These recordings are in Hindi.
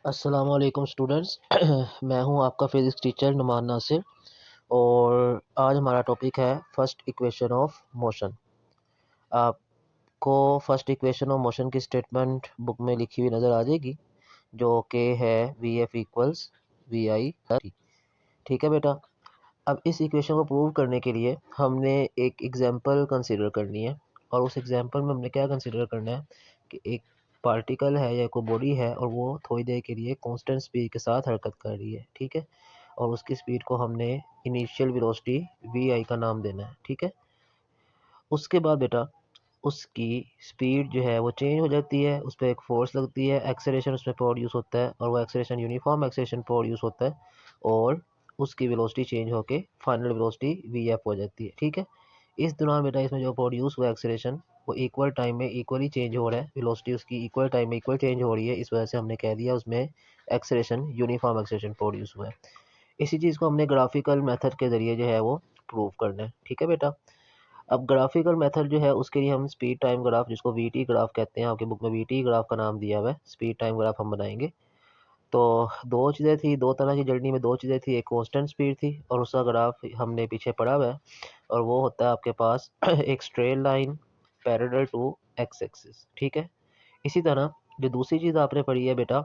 अस्सलाम वालेकुम स्टूडेंट्स। मैं हूं आपका फिज़िक्स टीचर नुमान नासिर और आज हमारा टॉपिक है फर्स्ट इक्वेशन ऑफ मोशन। आपको फर्स्ट इक्वेशन ऑफ मोशन की स्टेटमेंट बुक में लिखी हुई नज़र आ जाएगी, जो कि है we F equals we I T. ठीक है बेटा। अब इस इक्वेशन को प्रूव करने के लिए हमने एक एग्जांपल कंसीडर करनी है, और उस एग्जांपल में हमने क्या कंसीडर करना है कि एक पार्टिकल है या कोई बॉडी है और वो थोड़ी देर के लिए कांस्टेंट स्पीड के साथ हरकत कर रही है। ठीक है। और उसकी स्पीड को हमने इनिशियल वेलोसिटी वी आई का नाम देना है। ठीक है। उसके बाद बेटा उसकी स्पीड जो है वो चेंज हो जाती है, उस पर एक फोर्स लगती है, एक्सेलरेशन उसमें प्रोड्यूस होता है और वो एक्सेलरेशन यूनिफॉर्म एक्सेलरेशन प्रोड्यूस होता है और उसकी वेलोसिटी चेंज होके फाइनल वेलोसिटी वी एफ हो जाती है। ठीक है। इस दौरान बेटा इसमें जो प्रोड्यूस हुआ एक्सेलरेशन वो इक्वल टाइम में इक्वली चेंज हो रहा है, वेलोसिटी उसकी इक्वल टाइम में इक्वल चेंज हो रही है, इस वजह से हमने कह दिया उसमें एक्सेलरेशन यूनिफॉर्म एक्सेलरेशन प्रोड्यूस हुआ है। इसी चीज़ को हमने ग्राफिकल मेथड के ज़रिए जो है वो प्रूव करना है। ठीक है बेटा। अब ग्राफिकल मेथड जो है उसके लिए हम स्पीड टाइम ग्राफ, जिसको वी टी ग्राफ कहते हैं, आपकी बुक में वी टी ग्राफ का नाम दिया हुआ है, स्पीड टाइम ग्राफ हम बनाएंगे। तो दो चीज़ें थी, दो तरह की जर्नी में दो चीज़ें थी, एक कांस्टेंट स्पीड थी और उसका ग्राफ हमने पीछे पढ़ा हुआ है, और वो होता है आपके पास एक straight line parallel to X axis. ठीक है। इसी तरह जो दूसरी चीज़ आपने पढ़ी है बेटा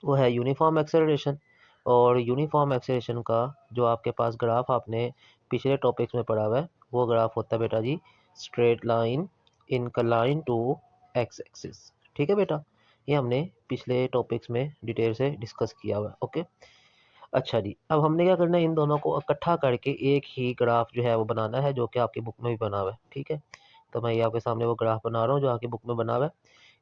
वो है यूनिफॉर्म एक्सेलरेशन, और यूनिफॉर्म एक्सेलरेशन का जो आपके पास ग्राफ आपने पिछले टॉपिक्स में पढ़ा हुआ है वो ग्राफ होता है बेटा जी straight line incline to X axis. ठीक है बेटा। ये हमने पिछले टॉपिक्स में डिटेल से डिस्कस किया हुआ है। ओके। अच्छा जी, अब हमने क्या करना है, इन दोनों को इकट्ठा करके एक ही ग्राफ जो है वो बनाना है, जो कि आपकी बुक में भी बना हुआ है। ठीक है। तो मैं ये आपके सामने वो ग्राफ बना रहा हूँ जो आपकी बुक में बना हुआ है।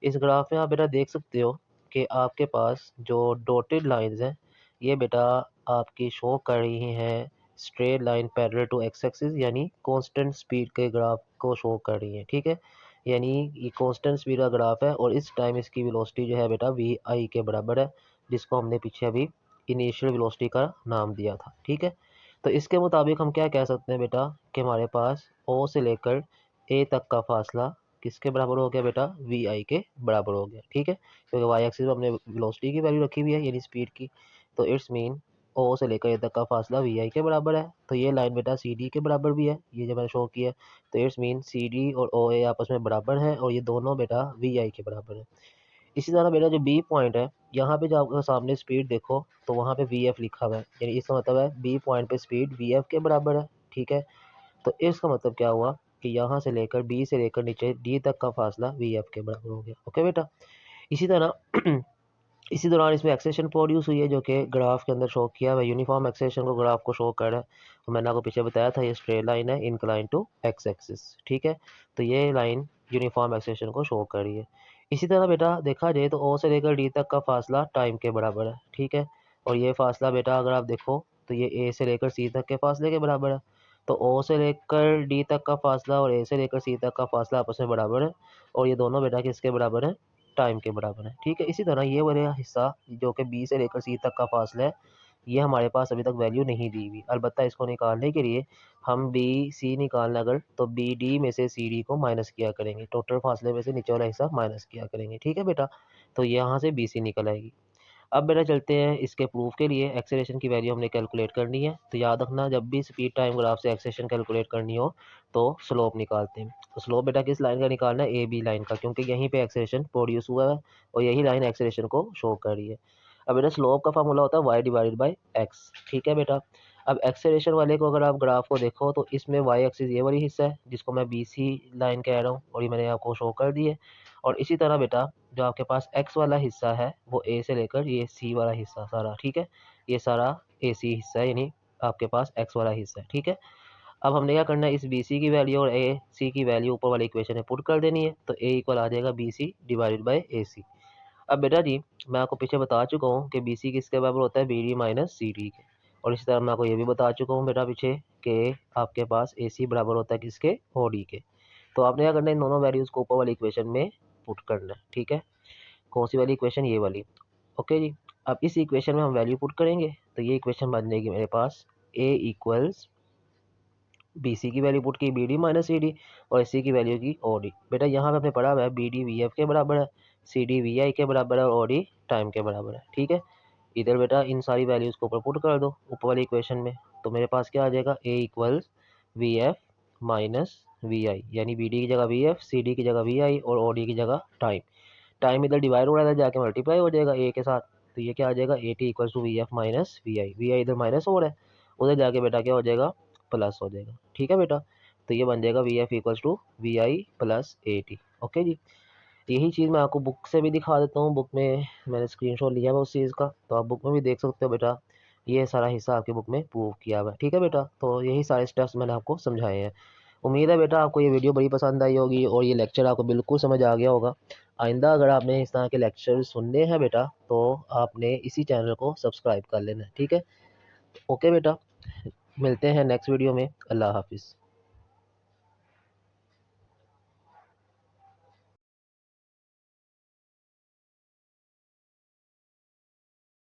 इस ग्राफ में आप बेटा देख सकते हो कि आपके पास जो डॉटेड लाइंस हैं ये बेटा आपकी शो कर रही हैं straight line parallel to X axis, यानी कांस्टेंट स्पीड के ग्राफ को शो कर रही हैं। ठीक है। यानी ये कांस्टेंट स्पीड का ग्राफ है और इस टाइम इसकी वेलोसिटी जो है बेटा वी आई के बराबर है, जिसको हमने पीछे अभी इनिशियल वेलोसिटी का नाम दिया था। ठीक है। तो इसके मुताबिक हम क्या कह सकते हैं बेटा कि हमारे पास ओ से लेकर ए तक का फासला किसके बराबर हो गया बेटा, वी आई के बराबर हो गया। ठीक है। क्योंकि वाई एक्सिस में हमने वेलोसिटी की वैल्यू रखी हुई है, यानी स्पीड की। तो इट्स मीन ओ से लेकर ए तक का फासला वी आई के बराबर है। तो ये लाइन बेटा सी डी के बराबर भी है, ये जो मैंने शो किया है। तो इट्स मीन सी डी और ओ ए आपस में बराबर हैं और ये दोनों बेटा वी आई के बराबर है। इसी तरह मेरा जो बी पॉइंट है, यहाँ पे जब आप सामने स्पीड देखो तो वहाँ पे वी एफ लिखा हुआ है, यानी इसका मतलब है बी पॉइंट पे स्पीड वी एफ के बराबर है। ठीक है। तो इसका मतलब क्या हुआ कि यहाँ से लेकर बी से लेकर नीचे डी तक का फासला वी एफ के बराबर हो गया। ओके बेटा। इसी तरह इसी दौरान इसमें एक्सेशन प्रोड्यूस हुई है, जो कि ग्राफ के अंदर शो किया हुआ युनिफॉर्म एक्सेशन को ग्राफ को शो कर रहा है। और मैंने आपको पीछे बताया था ये स्ट्रेट लाइन है इनक्लाइन टू एक्स एक्सिस। ठीक है। तो ये लाइन यूनिफॉर्म एक्सेशन को शो कर रही है। इसी तरह बेटा देखा जाए तो ओ से लेकर डी तक का फासला टाइम के बराबर है। ठीक है। और ये फासला बेटा अगर आप देखो तो ये ए से लेकर सी तक के फासले के बराबर है। तो ओ से लेकर डी तक का फासला और ए से लेकर सी तक का फासला आपस में बराबर है, और ये दोनों बेटा किसके बराबर है, टाइम के बराबर है। ठीक है। इसी तरह ये वाला हिस्सा जो कि बी से लेकर सी तक का फासला है, ये हमारे पास अभी तक वैल्यू नहीं दी हुई। अलबत्ता इसको निकालने के लिए हम बी सी निकालना अगर तो बी डी में से सी डी को माइनस किया करेंगे, टोटल फासले में से नीचे वाला हिस्सा माइनस किया करेंगे। ठीक है बेटा। तो यहाँ से बी सी निकल आएगी। अब बेटा चलते हैं इसके प्रूफ के लिए। एक्सेलरेशन की वैल्यू हमने कैलकुलेट करनी है, तो याद रखना जब भी स्पीड टाइम ग्राफ से एक्सेलरेशन कैलकुलेट करनी हो तो स्लोप निकालते हैं। तो स्लोप बेटा किस लाइन का निकालना है, ए बी लाइन का, क्योंकि यहीं पे एक्सेलरेशन प्रोड्यूस हुआ है और यही लाइन एक्सेलरेशन को शो कर रही है। अब बेटा स्लोप का फार्मूला होता है वाई डिवाइडेड बाई एक्स। ठीक है बेटा। अब एक्सेलरेशन वाले को अगर आप ग्राफ को देखो तो इसमें वाई एक्सिस ये वाली हिस्सा है जिसको मैं बी सी लाइन कह रहा हूँ, और ये मैंने आपको शो कर दी है। और इसी तरह बेटा जो आपके पास एक्स वाला हिस्सा है वो ए से लेकर ये सी वाला हिस्सा सारा, ठीक है, ये सारा ए सी हिस्सा है, यानी आपके पास एक्स वाला हिस्सा है। ठीक है। अब हमने क्या करना है, इस बी सी की वैल्यू और ए सी की वैल्यू ऊपर वाले इक्वेशन में पुट कर देनी है, तो ए इक्वल आ जाएगा बी सी डिवाइडेड बाई ए सी। अब बेटा जी मैं आपको पीछे बता चुका हूँ कि बी सी किसके बराबर होता है, B D minus C D के। और इसी तरह मैं आपको ये भी बता चुका हूँ बेटा पीछे कि आपके पास ए सी बराबर होता है किसके, ओ डी के। तो आपने क्या करना है, इन दोनों वैल्यूज़ को ऊपर वाली इक्वेशन में पुट करना है। ठीक है। कौन सी वाली इक्वेशन, ये वाली। ओके जी। अब इस इक्वेशन में हम वैल्यू पुट करेंगे तो ये इक्वेशन बन जाएगी मेरे पास ए इक्वल्स बी सी की वैल्यू पुट की B D minus C D और सी की वैल्यू की ओ डी। बेटा यहाँ पे आपने पढ़ा हुआ है बी डी वी एफ के बराबर है, सी डी वी आई के बराबर है और ओ डी टाइम के बराबर है। ठीक है, इधर बेटा इन सारी वैल्यूज़ को ऊपर पुट कर दो ऊपर वाली इक्वेशन में, तो मेरे पास क्या आ जाएगा, A equals V F minus V I, यानी बी डी की जगह वी एफ, सी डी की जगह वी आई और ओ डी की जगह टाइम। टाइम इधर डिवाइड हो रहा था, जाके मल्टीप्लाई हो जाएगा ए के साथ, तो ये क्या आ जाएगा, A T equals to V F minus V I. V I इधर माइनस हो रहा है, उधर जाके बेटा क्या हो जाएगा, प्लस हो जाएगा। ठीक है बेटा, तो ये बन जाएगा V F equals to V I plus A T. Okay जी, यही चीज़ मैं आपको बुक से भी दिखा देता हूँ, बुक में मैंने स्क्रीनशॉट लिया हुआ उस चीज़ का, तो आप बुक में भी देख सकते हो बेटा, ये सारा हिस्सा आपकी बुक में प्रूव किया हुआ है। ठीक है बेटा, तो यही सारे स्टेप्स मैंने आपको समझाए हैं। उम्मीद है बेटा आपको ये वीडियो बड़ी पसंद आई होगी और ये लेक्चर आपको बिल्कुल समझ आ गया होगा। आइंदा अगर आपने इस तरह के लेक्चर सुनने हैं बेटा, तो आपने इसी चैनल को सब्सक्राइब कर लेना है। ठीक है, ओके बेटा, मिलते हैं नेक्स्ट वीडियो में। अल्लाह हाफिज़।